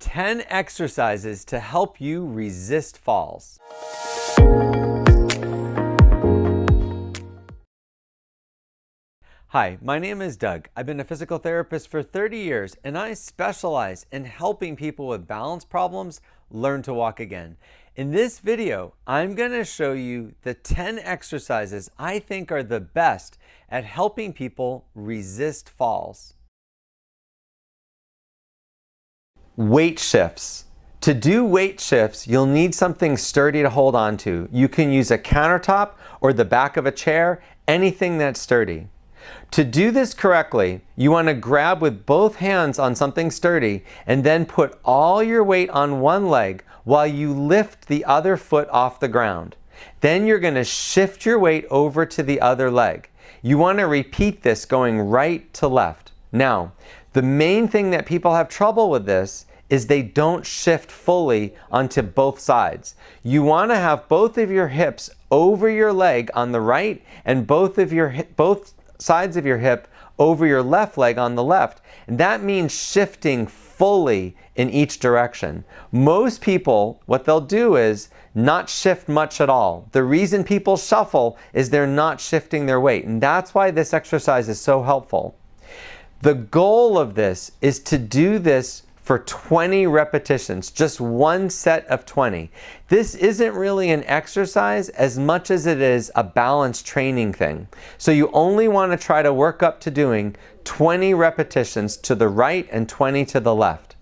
10 exercises to help you resist falls. Hi, my name is Doug. I've been a physical therapist for 30 years and I specialize in helping people with balance problems learn to walk again. In this video, I'm going to show you the 10 exercises I think are the best at helping people resist falls. Weight shifts. To do weight shifts, you'll need something sturdy to hold on to. You can use a countertop or the back of a chair, anything that's sturdy. To do this correctly, you want to grab with both hands on something sturdy and then put all your weight on one leg while you lift the other foot off the ground. Then you're going to shift your weight over to the other leg. You want to repeat this going right to left. Now, the main thing that people have trouble with this is they don't shift fully onto both sides. You want to have both of your hips over your leg on the right and both sides of your hip over your left leg on the left. And that means shifting fully in each direction. Most people, what they'll do is not shift much at all. The reason people shuffle is they're not shifting their weight. And that's why this exercise is so helpful. The goal of this is to do this for 20 repetitions, just one set of 20. This isn't really an exercise as much as it is a balance training thing. So you only want to try to work up to doing 20 repetitions to the right and 20 to the left.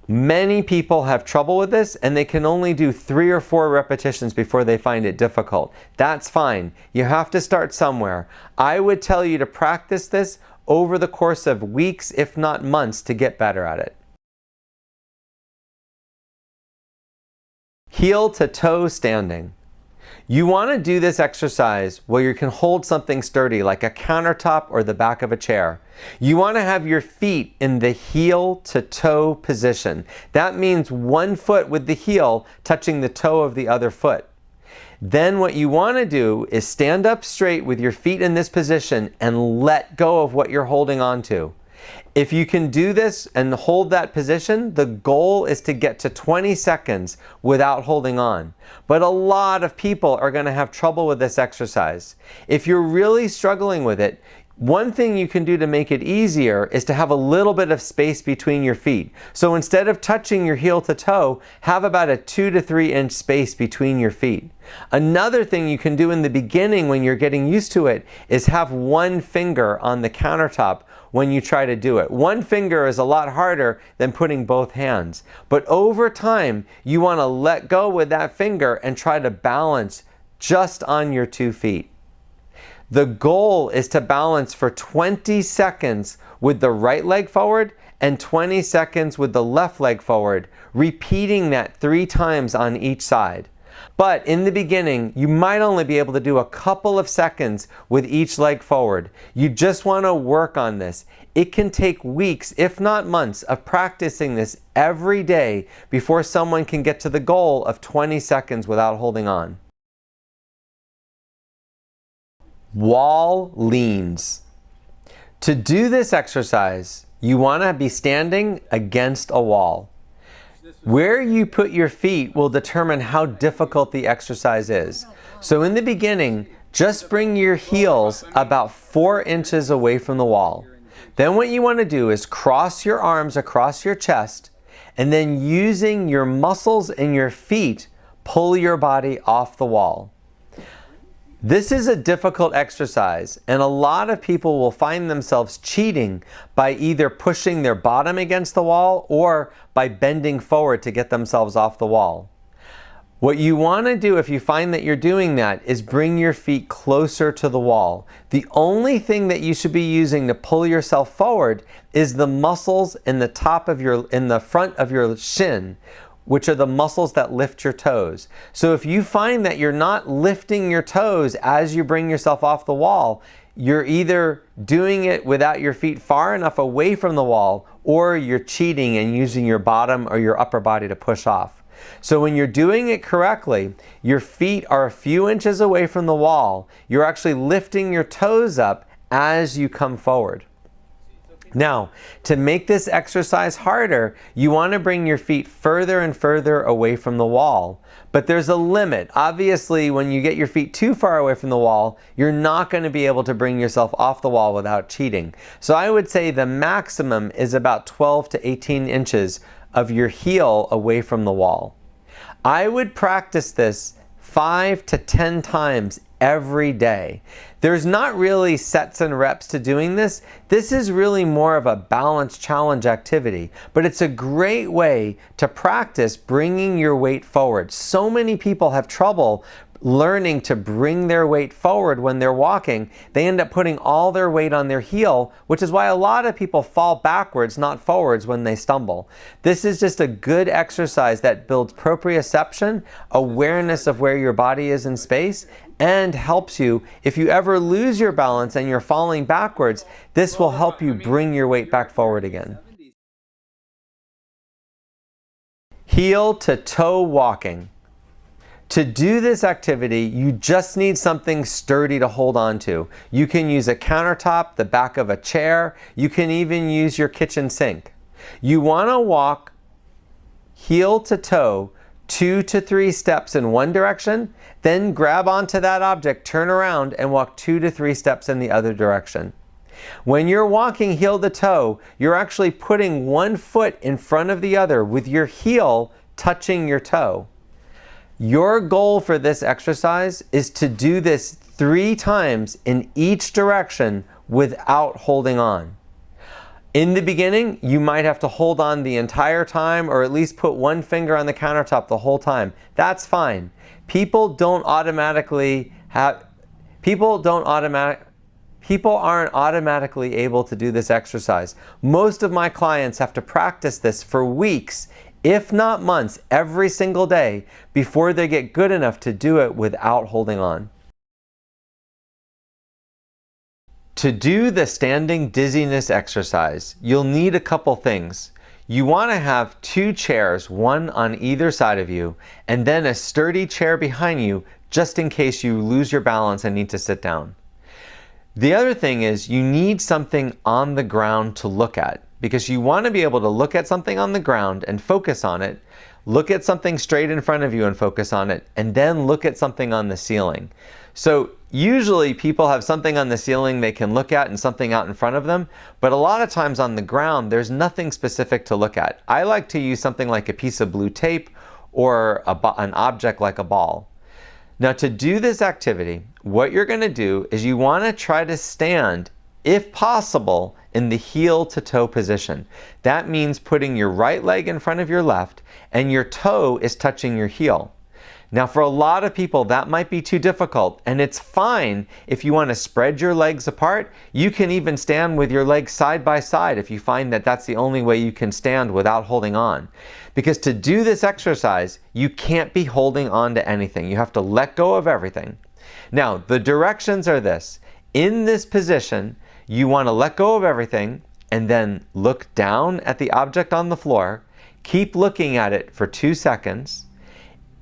Many people have trouble with this and they can only do 3 or 4 repetitions before they find it difficult. That's fine. You have to start somewhere. I would tell you to practice this over the course of weeks, if not months, to get better at it. Heel to toe standing. You want to do this exercise where you can hold something sturdy like a countertop or the back of a chair. You want to have your feet in the heel to toe position. That means one foot with the heel touching the toe of the other foot. Then what you want to do is stand up straight with your feet in this position and let go of what you're holding on to. If you can do this and hold that position, the goal is to get to 20 seconds without holding on. But a lot of people are going to have trouble with this exercise. If you're really struggling with it, one thing you can do to make it easier is to have a little bit of space between your feet. So instead of touching your heel to toe, have about a 2 to 3 inch space between your feet. Another thing you can do in the beginning when you're getting used to it is have one finger on the countertop when you try to do it. One finger is a lot harder than putting both hands. But over time, you want to let go with that finger and try to balance just on your 2 feet. The goal is to balance for 20 seconds with the right leg forward and 20 seconds with the left leg forward, repeating that 3 times on each side. But in the beginning, you might only be able to do a couple of seconds with each leg forward. You just want to work on this. It can take weeks, if not months, of practicing this every day before someone can get to the goal of 20 seconds without holding on. Wall leans. To do this exercise, you want to be standing against a wall. Where you put your feet will determine how difficult the exercise is. So in the beginning, just bring your heels about 4 inches away from the wall. Then what you want to do is cross your arms across your chest and then using your muscles in your feet, pull your body off the wall. This is a difficult exercise, and a lot of people will find themselves cheating by either pushing their bottom against the wall or by bending forward to get themselves off the wall. What you want to do if you find that you're doing that is bring your feet closer to the wall. The only thing that you should be using to pull yourself forward is the muscles in the front of your shin, which are the muscles that lift your toes. So if you find that you're not lifting your toes as you bring yourself off the wall, you're either doing it without your feet far enough away from the wall, or you're cheating and using your bottom or your upper body to push off. So when you're doing it correctly, your feet are a few inches away from the wall. You're actually lifting your toes up as you come forward. Now, to make this exercise harder, you want to bring your feet further and further away from the wall. But there's a limit. Obviously, when you get your feet too far away from the wall, you're not going to be able to bring yourself off the wall without cheating. So I would say the maximum is about 12 to 18 inches of your heel away from the wall. I would practice this 5 to 10 times every day. There's not really sets and reps to doing this. This is really more of a balance challenge activity, but it's a great way to practice bringing your weight forward. So many people have trouble learning to bring their weight forward when they're walking. They end up putting all their weight on their heel, which is why a lot of people fall backwards, not forwards, when they stumble. This is just a good exercise that builds proprioception, awareness of where your body is in space, and helps you, if you ever lose your balance and you're falling backwards, this will help you bring your weight back forward again. Heel to toe walking. To do this activity, you just need something sturdy to hold on to. You can use a countertop, the back of a chair. You can even use your kitchen sink. You want to walk heel to toe 2 to 3 steps in one direction, then grab onto that object, turn around, and walk 2 to 3 steps in the other direction. When you're walking heel to toe, you're actually putting one foot in front of the other with your heel touching your toe. Your goal for this exercise is to do this 3 times in each direction without holding on. In the beginning, you might have to hold on the entire time, or at least put one finger on the countertop the whole time. That's fine. People aren't automatically able to do this exercise. Most of my clients have to practice this for weeks, if not months, every single day before they get good enough to do it without holding on. To do the standing dizziness exercise, you'll need a couple things. You want to have 2 chairs, one on either side of you, and then a sturdy chair behind you just in case you lose your balance and need to sit down. The other thing is you need something on the ground to look at, because you want to be able to look at something on the ground and focus on it, look at something straight in front of you and focus on it, and then look at something on the ceiling. So usually people have something on the ceiling they can look at and something out in front of them, but a lot of times on the ground there's nothing specific to look at. I like to use something like a piece of blue tape or an object like a ball. Now, to do this activity, what you're going to do is you want to try to stand, if possible, in the heel to toe position. That means putting your right leg in front of your left and your toe is touching your heel. Now, for a lot of people, that might be too difficult, and it's fine if you want to spread your legs apart. You can even stand with your legs side by side if you find that that's the only way you can stand without holding on. Because to do this exercise, you can't be holding on to anything. You have to let go of everything. Now, the directions are this. In this position, you want to let go of everything and then look down at the object on the floor. Keep looking at it for 2 seconds.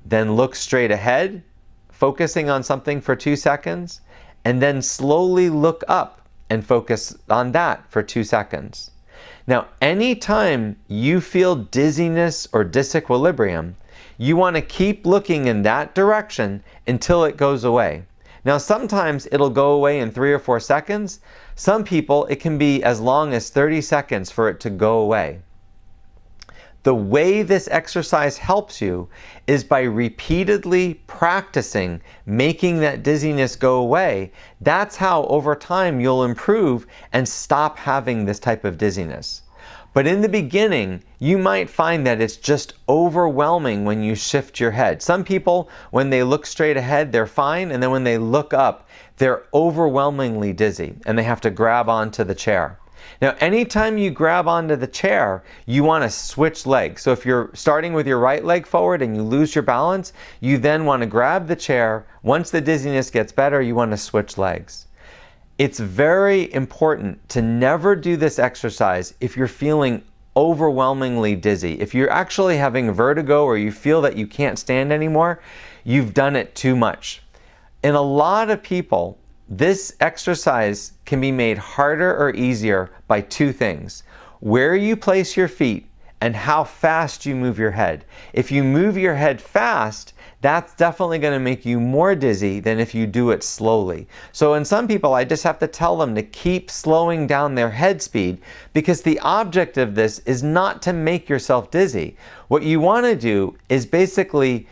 Then look straight ahead, focusing on something for 2 seconds, and then slowly look up and focus on that for 2 seconds. Now, anytime you feel dizziness or disequilibrium, you want to keep looking in that direction until it goes away. Now, sometimes it'll go away in 3 or 4 seconds. Some people, it can be as long as 30 seconds for it to go away. The way this exercise helps you is by repeatedly practicing making that dizziness go away. That's how over time you'll improve and stop having this type of dizziness. But in the beginning, you might find that it's just overwhelming when you shift your head. Some people, when they look straight ahead, they're fine, and then when they look up, they're overwhelmingly dizzy and they have to grab onto the chair. Now, anytime you grab onto the chair, you want to switch legs. So if you're starting with your right leg forward and you lose your balance, you then want to grab the chair. Once the dizziness gets better, you want to switch legs. It's very important to never do this exercise if you're feeling overwhelmingly dizzy. If you're actually having vertigo or you feel that you can't stand anymore, you've done it too much. In a lot of people, this exercise can be made harder or easier by two things: where you place your feet and how fast you move your head. If you move your head fast, that's definitely going to make you more dizzy than if you do it slowly. So in some people, I just have to tell them to keep slowing down their head speed, because the object of this is not to make yourself dizzy. What you want to do is basically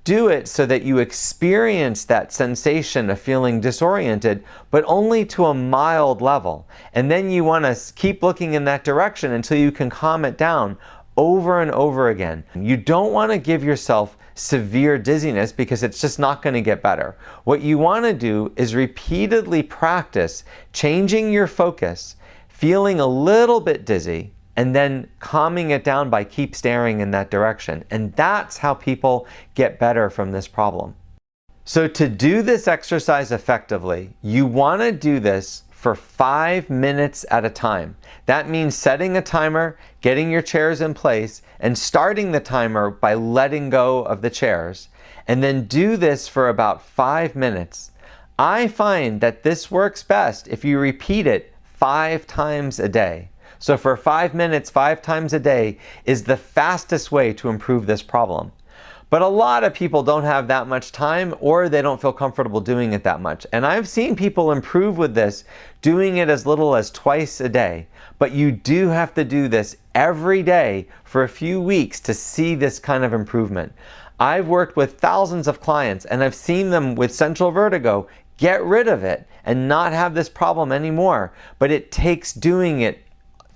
do it so that you experience that sensation of feeling disoriented, but only to a mild level. And then you want to keep looking in that direction until you can calm it down over and over again. You don't want to give yourself severe dizziness, because it's just not going to get better. What you want to do is repeatedly practice changing your focus, feeling a little bit dizzy, and then calming it down by keep staring in that direction. And that's how people get better from this problem. So to do this exercise effectively, you want to do this for 5 minutes at a time. That means setting a timer, getting your chairs in place, and starting the timer by letting go of the chairs. And then do this for about 5 minutes. I find that this works best if you repeat it 5 times a day. So for 5 minutes, 5 times a day is the fastest way to improve this problem. But a lot of people don't have that much time, or they don't feel comfortable doing it that much. And I've seen people improve with this, doing it as little as twice a day. But you do have to do this every day for a few weeks to see this kind of improvement. I've worked with thousands of clients, and I've seen them with central vertigo get rid of it and not have this problem anymore. But it takes doing it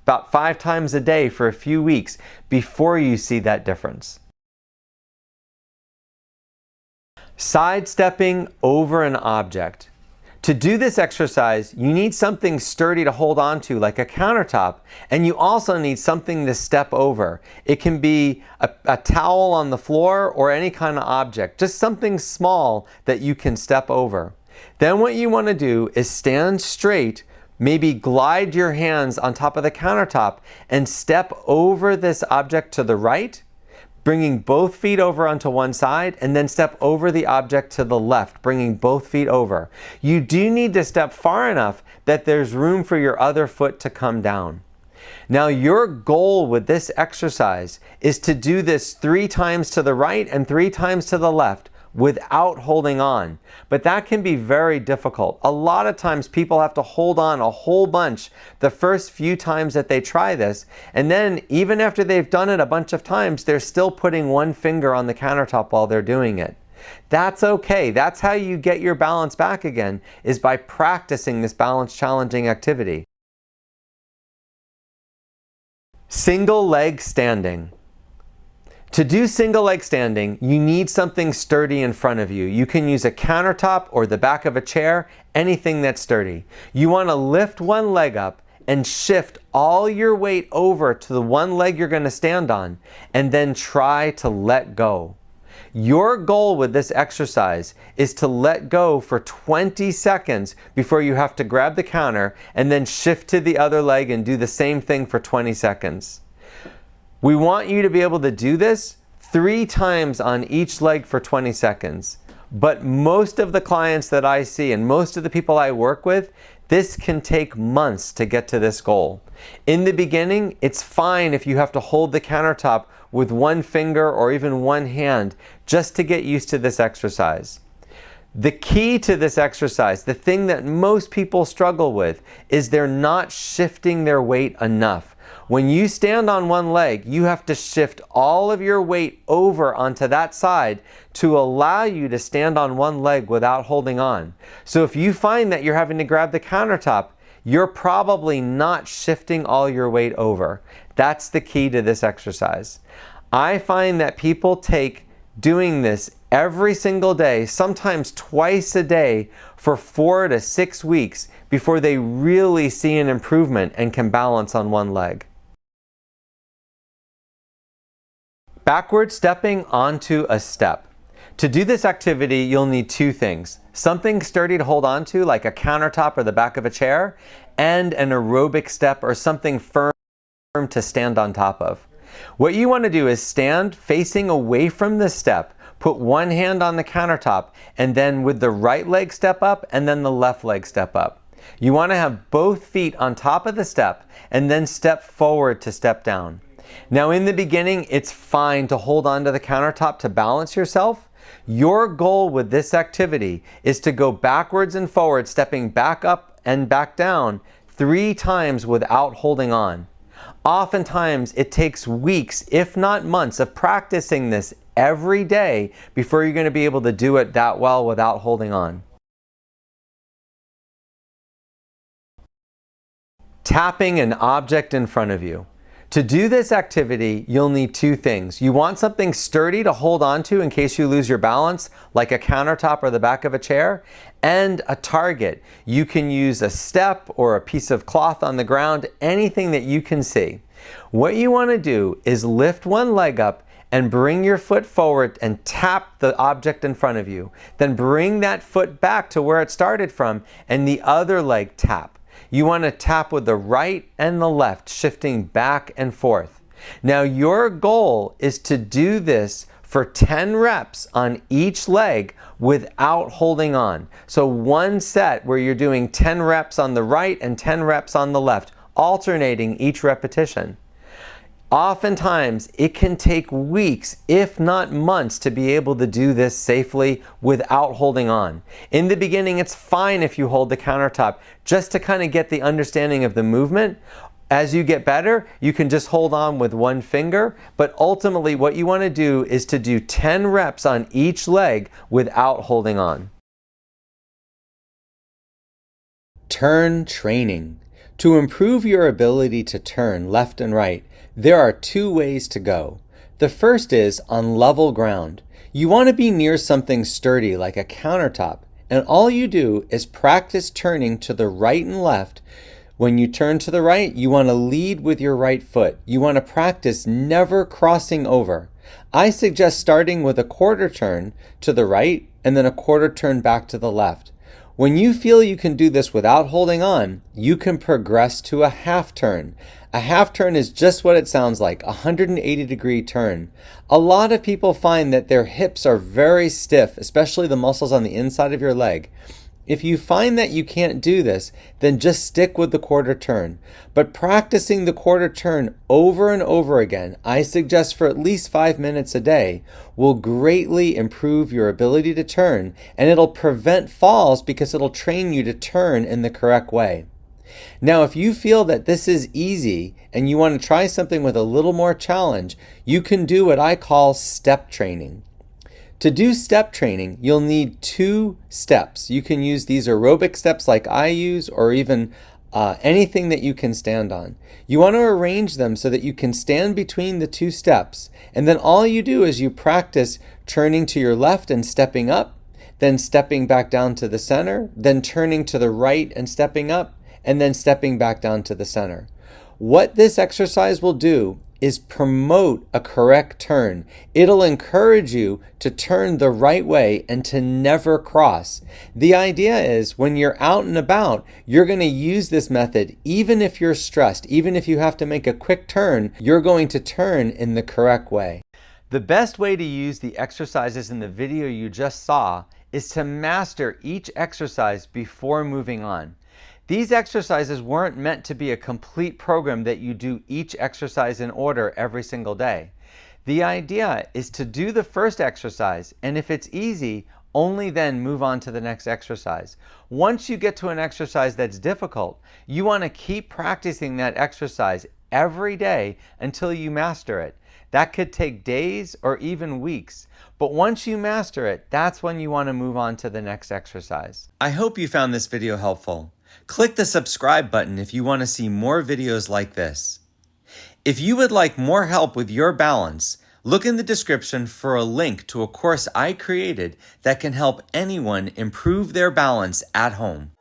about 5 times a day for a few weeks before you see that difference. Sidestepping over an object. To do this exercise, you need something sturdy to hold on to, like a countertop, and you also need something to step over. It can be a towel on the floor or any kind of object, just something small that you can step over. Then what you want to do is stand straight, maybe glide your hands on top of the countertop and step over this object to the right, bringing both feet over onto one side, and then step over the object to the left, bringing both feet over. You do need to step far enough that there's room for your other foot to come down. Now, your goal with this exercise is to do this 3 times to the right and 3 times to the left without holding on. But that can be very difficult. A lot of times people have to hold on a whole bunch the first few times that they try this. And then even after they've done it a bunch of times, they're still putting one finger on the countertop while they're doing it. That's okay. That's how you get your balance back again, is by practicing this balance challenging activity. Single leg standing. To do single leg standing, you need something sturdy in front of you. You can use a countertop or the back of a chair, anything that's sturdy. You want to lift one leg up and shift all your weight over to the one leg you're going to stand on, and then try to let go. Your goal with this exercise is to let go for 20 seconds before you have to grab the counter, and then shift to the other leg and do the same thing for 20 seconds. We want you to be able to do this 3 times on each leg for 20 seconds. But most of the clients that I see and most of the people I work with, this can take months to get to this goal. In the beginning, it's fine if you have to hold the countertop with one finger or even one hand just to get used to this exercise. The key to this exercise, the thing that most people struggle with, is they're not shifting their weight enough. When you stand on one leg, you have to shift all of your weight over onto that side to allow you to stand on one leg without holding on. So if you find that you're having to grab the countertop, you're probably not shifting all your weight over. That's the key to this exercise. I find that people take doing this every single day, sometimes twice a day, for 4 to 6 weeks before they really see an improvement and can balance on one leg. Backward stepping onto a step. To do this activity, you'll need 2 things. Something sturdy to hold on to, like a countertop or the back of a chair, and an aerobic step or something firm to stand on top of. What you want to do is stand facing away from the step, Put one hand on the countertop and then with the right leg step up and then the left leg step up. You want to have both feet on top of the step and then step forward to step down. Now in the beginning, it's fine to hold on to the countertop to balance yourself. Your goal with this activity is to go backwards and forward, stepping back up and back down 3 times without holding on. Oftentimes, it takes weeks, if not months, of practicing this every day before you're going to be able to do it that well without holding on. Tapping an object in front of you. To do this activity, you'll need 2 things. You want something sturdy to hold on to in case you lose your balance, like a countertop or the back of a chair, and a target. You can use a step or a piece of cloth on the ground, anything that you can see. What you want to do is lift one leg up and bring your foot forward and tap the object in front of you. Then bring that foot back to where it started from and the other leg tap. You want to tap with the right and the left, shifting back and forth. Now your goal is to do this for 10 reps on each leg without holding on. So one set where you're doing 10 reps on the right and 10 reps on the left, alternating each repetition. Oftentimes, it can take weeks, if not months, to be able to do this safely without holding on. In the beginning, it's fine if you hold the countertop, just to kind of get the understanding of the movement. As you get better, you can just hold on with one finger, but ultimately what you want to do is to do 10 reps on each leg without holding on. Turn training. To improve your ability to turn left and right, there are 2 ways to go. The first is on level ground. You want to be near something sturdy like a countertop, and all you do is practice turning to the right and left. When you turn to the right, you want to lead with your right foot. You want to practice never crossing over. I suggest starting with a quarter turn to the right and then a quarter turn back to the left. When you feel you can do this without holding on, you can progress to a half turn. A half turn is just what it sounds like, a 180-degree turn. A lot of people find that their hips are very stiff, especially the muscles on the inside of your leg. If you find that you can't do this, then just stick with the quarter turn. But practicing the quarter turn over and over again, I suggest for at least 5 minutes a day, will greatly improve your ability to turn, and it'll prevent falls because it'll train you to turn in the correct way. Now, if you feel that this is easy and you want to try something with a little more challenge, you can do what I call step training. To do step training, you'll need 2 steps. You can use these aerobic steps like I use, or even anything that you can stand on. You want to arrange them so that you can stand between the 2 steps. And then all you do is you practice turning to your left and stepping up, then stepping back down to the center, then turning to the right and stepping up, and then stepping back down to the center. What this exercise will do is promote a correct turn. It'll encourage you to turn the right way and to never cross. The idea is when you're out and about, you're going to use this method even if you're stressed, even if you have to make a quick turn, you're going to turn in the correct way. The best way to use the exercises in the video you just saw is to master each exercise before moving on. These exercises weren't meant to be a complete program that you do each exercise in order every single day. The idea is to do the first exercise, and if it's easy, only then move on to the next exercise. Once you get to an exercise that's difficult, you want to keep practicing that exercise every day until you master it. That could take days or even weeks. But once you master it, that's when you want to move on to the next exercise. I hope you found this video helpful. Click the subscribe button if you want to see more videos like this. If you would like more help with your balance, look in the description for a link to a course I created that can help anyone improve their balance at home.